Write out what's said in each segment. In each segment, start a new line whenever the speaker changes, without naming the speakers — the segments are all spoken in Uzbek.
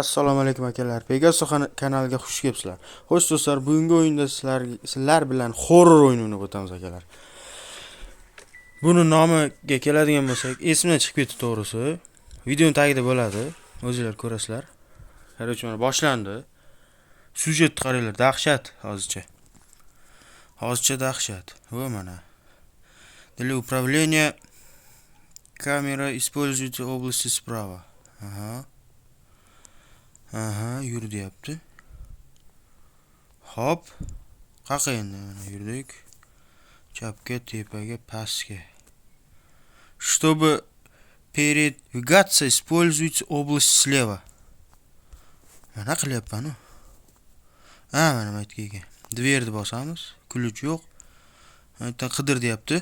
Assalomu alaykum akalar. Pegaso kanaliga xush kelibsizlar. Xo'sh do'stlar, bugungi o'yinda sizlar bilan horror o'yinini o'tamiz akalar. Buni nomiga keladigan bo'lsak, esimdan chiqib ketdi to'g'risi. Videoning tagida bo'ladi. O'zingizlar ko'rasizlar. Qarorchi mana boshlandi. Syujet qaranglar, dahshat hozircha. Hozircha dahshat. Va mana. Для управления камера используется области справа. Aha, yur deyapti. Hop. Qaqa endi mana yurdik. Chapga, tepaga, pastga. Чтобы передвигаться, используйте область слева. Mana qilyapman-ku. Mana bu yerga ekan. Dverni bosamiz. Ключ yo'q. Aytdan qidir deyapti.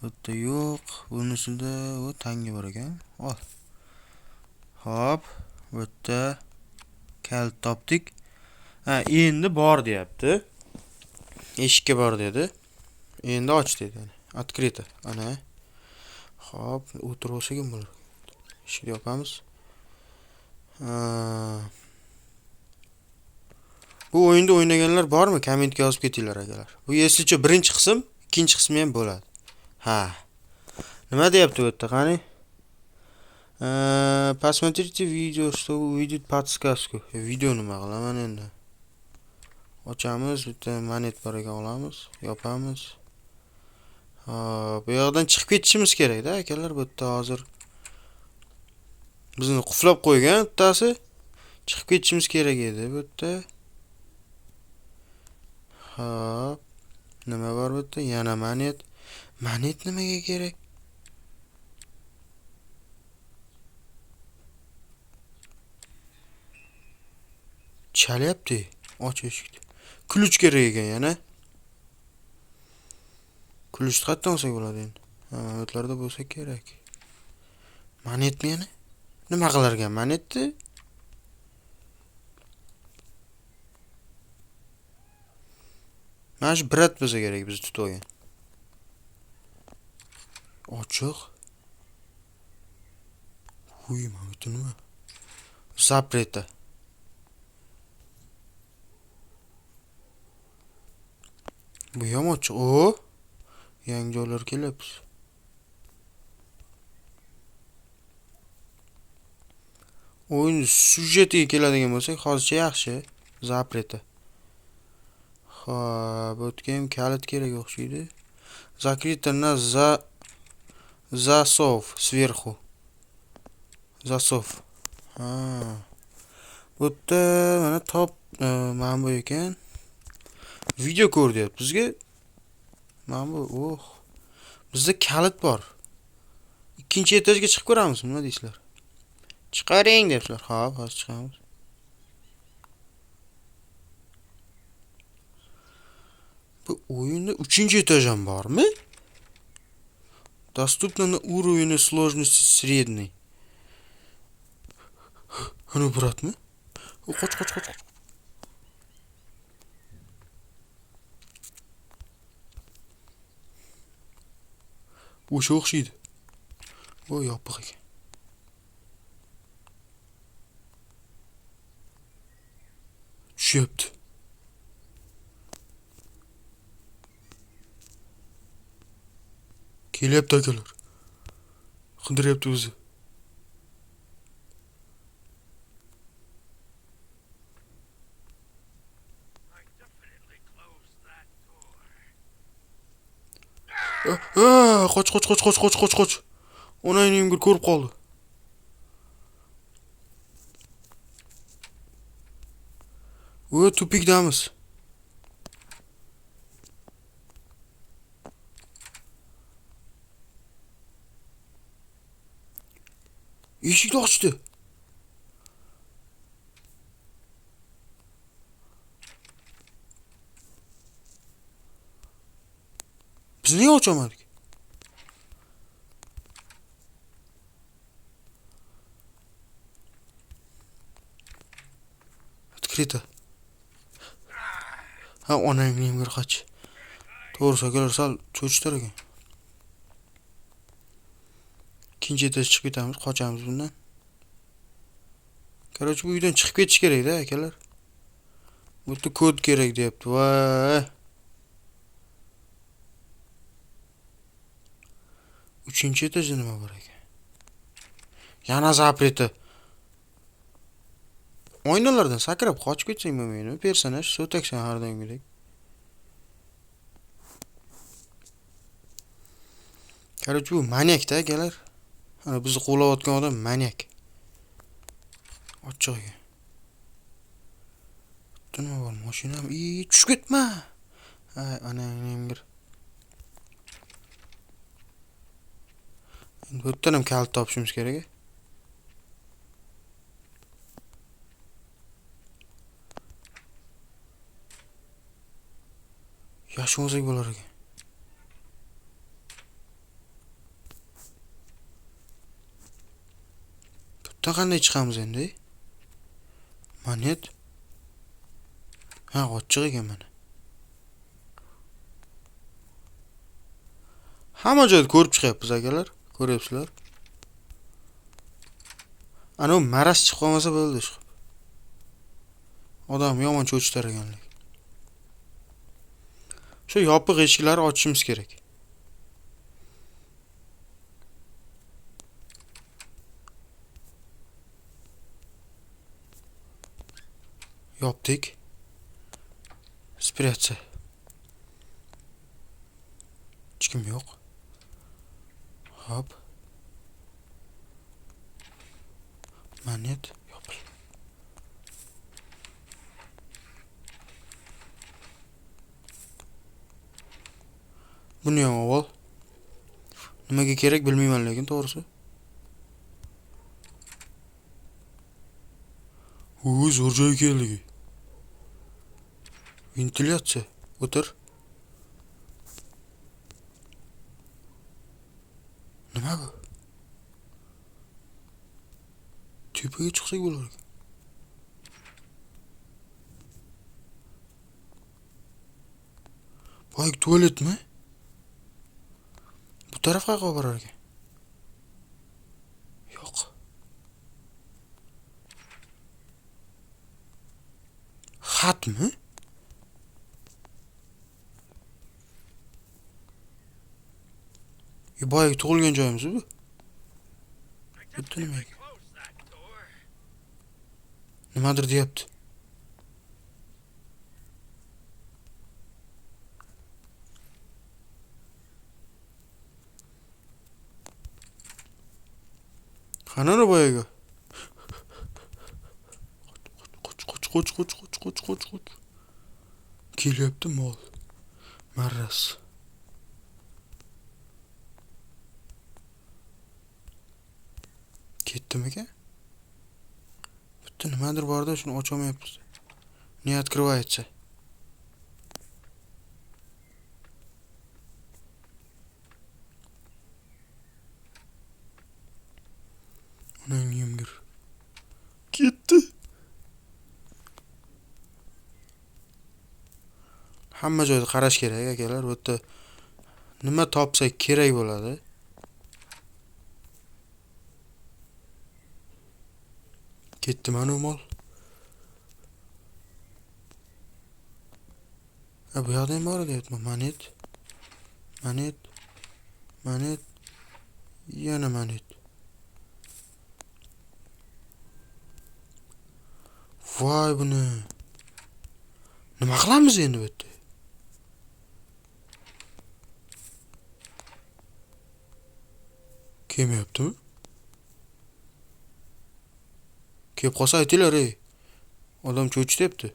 Bitta yo'q. Bunisida o tanga bor ekan. Ol. Hop, bu yerda kalit topdik. Endi bor deyapti. Eshikka bor dedi. Endi och dedi. Открыто. Ana. Hop, o'tirib olsa ham bo'lar. Eshikni yopamiz. Bu o'yinda o'ynaganlar bormi? Kommentga yozib ketinglar akalar. Bu eslicha birinchi qism, ikkinchi qismi ham bo'ladi. Nima deyapti bu yerda, qani? Посмотрите видео, чтобы увидеть подсказку. Video nima qilaman endi? Ochamiz, bitta monet bor ekan, olamiz, yopamiz. Bu yoqdan chiqib ketishimiz kerak-da, akalar, bu yerda hozir bizni quflab qo'ygan bittasi. Chiqib ketishimiz kerak edi bu yerda. Hop. Nima bor bu yerda? Yana monet. Monet nimaga kerak? Chalyapti. Och eshikni. Ключ kerak ekan yana. Ключni qayerdan olsak bo'ladi endi? Momentlarda bo'lsa kerak. Monetmi yana? Nima qilarkan monetni? Mana shu brat bo'lsa kerak biz tutib olgan. Ochiq. Huy, mana bu nima? Zapreta. Bu ham ochiq. Yangi joylar kelyapti. O'yin syujetiga keladigan bo'lsak, hozircha yaxshi. Zapreta. Xo'p, o'tga ham kalit kerak o'xshaydi. Закрыто на засов сверху. Засов. Bu yerda mana top mana bu ekan. Video ko'r deyapti bizga. Mana bu, bizda kalit bor. Ikkinchi etajga chiqib ko'ramiz, nima deysizlar? Chiqaring debsizlar. Xo'p, hozir chiqamiz. Bu o'yinda 3-etaj ham bormi? Доступно на уровне сложности средний. Ana bratmi? Qoch. O'sha o'xshaydi. Yopiq ekan. Tushyapti. Kelyapti akalar. Qidiryapti o'zi. Qoch. Onangni bir ko'rib qoldi. Tupikdamiz. Eshikni ochdi. Biz niye ochamadik? Открыто. Onangni bir qoch. To'g'risi akalar sal cho'chitar ekan. Ikkinchi etaj chiqib ketamiz, qochamiz bundan. Короче, bu uydan chiqib ketish kerak-da, akalar. Bu yerda kod kerak deyapti. Voy. 3-etajda nima bor ekan? Yana zapreti. Oynalardan sakrab qochib ketsang bo'lmaydi. Personaj so'taksan har doimgidek. Короче, bu manyak-da, akalar. Ana bizni qo'llayotgan odam manyak. Ochig'iga. Nima bor? Mashinam. Tushib ketma. Ay, anangdir. Endi bu yerdan ham kalit topishimiz kerak. Yaxshi bo'lsak bo'lar ekan. Bitta qanday chiqamiz endi? Monet. Ha, ochiq ekan mana. Hamma joyda ko'rib chiqyapmiz akalar. Ko'ryapsizlar? Ana u maras chiqib qolmasa bo'ldi chiqib. Odam yomon cho'chitar ekanlik. Shu yopiq eshiklarni ochishimiz kerak. Yopdik. Spiryatsiya. Hech kim yo'q. Hop. Monet yopil. Buni ham avval. Nimaga kerak bilmayman lekin to'g'risi. Zo'r joy keldik. Ventilyatsiya. O'tir. Nima bu? Tepaga chiqsak bo'lar ekan. Voy, tualetmi? Bu tarafga qayerga borar ekan? Yo'q. Xatmi? Boyagi tug'ilgan joyimiz bu. Bitta nima ekan? Nimadir deyapti. Qanara boyagi? Qoch. Kelyapti mol. Marras. Ketdimikan? Bitta nimadir bor-da, shuni ocha olmayapmiz. Не открывается. Uning yemgir. Ketdi. Hamma joyda qarash kerak akalar. Bu yerda nima topsak kerak bo'ladi. Ketdi mana mol. Bu yoqda ham bor deyapman. Monet. Yana monet. Voy buni. Nima qilamiz endi bu yerda? Kelmayaptimi? Kelib qolsa aytinglar, ey. Odam cho'chityapti.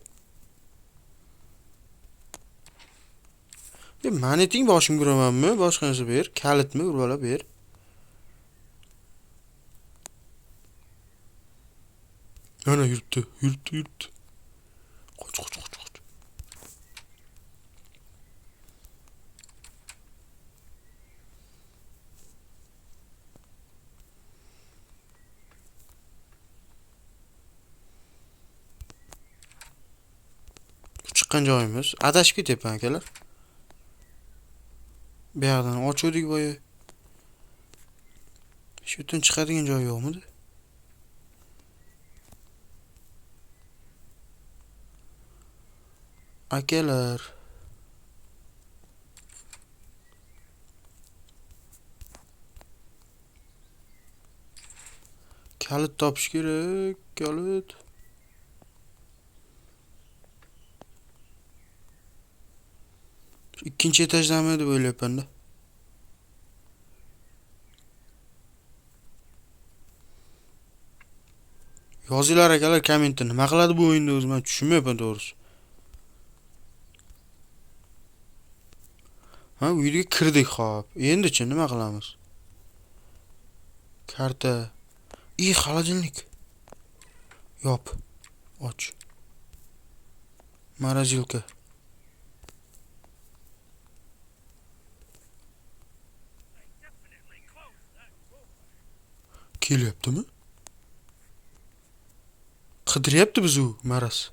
Moneting boshimga uramanmi? Boshqa narsa ber. Kalitmi? Urvala ber. Ana yurtdi. Qoch. Chiqqan joyimiz. Adashib ketyapman akalar. Bu yoqdan ochuvdik boya. Shu yerdan chiqadigan joy yo'qmidi? Akalar, kalit topish kerak, kalit. Ikkinchi etajdami deb o'ylayapman-da. Yozinglar akalar kommentda, nima qiladi bu o'yinda o'zi men tushunmayapman to'g'risi. Ha, uyga kirdik xo'p. Endi-chi nima qilamiz? Karta. Xolodilnik. Yop. Och. Morozilka. Kelyaptimi? Qidiryapti biz u maraz.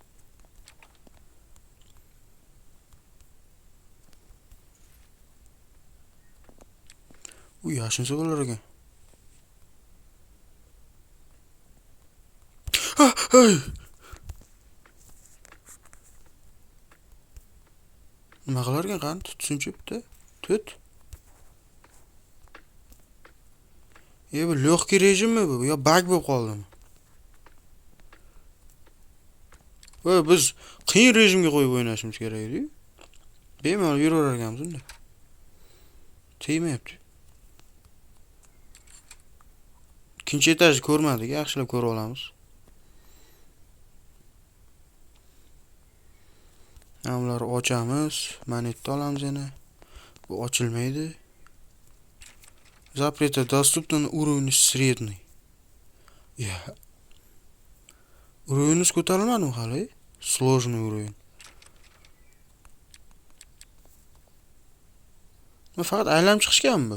U yashinsa bo'lar ekan. Hey! Nima qilar ekan qani tutsinchi bitta. Tut. Bu lёгкий rejimmi bu? Yo bug bo'lib qoldimi? Voy, biz qiyin rejimga qo'yib o'ynashimiz kerak edi. Bemalol yuraverar ekanmiz unda. Tegmayapti. Ikkinchi etajni ko'rmadik, yaxshilab ko'rib olamiz. Hamlar ochamiz, monetni olamiz yana. Bu ochilmaydi. Запрета доступно на уровне средний. Уровенimiz ko'tarilmadimi hali? Сложный уровень. Men faqat aylanib chiqishganmi bu?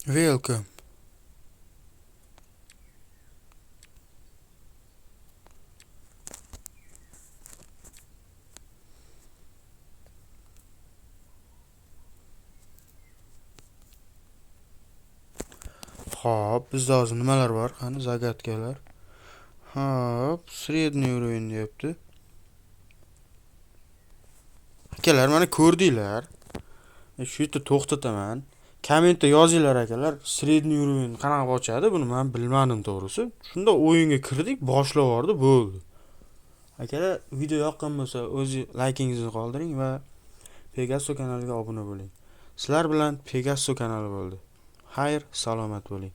Welcome. Hop, bizda hozir nimalar bor? Qani zagatkalar. Hop, средний уровень deyapti. Akalar, mana ko'rdinglar. Shu yerda to'xtataman. Kommentda yozinglar akalar, средний уровень qanaqa ochadi? Buni men bilmadim to'g'risi. Shunda o'yinga kirdik, boshlab yubordi, bo'ldi. Akalar, video yoqqan bo'lsa, o'z laykingizni qoldiring va Pegaso kanaliga obuna bo'ling. Sizlar bilan Pegaso kanali bo'ldi. Xayr, salomat bo'ling.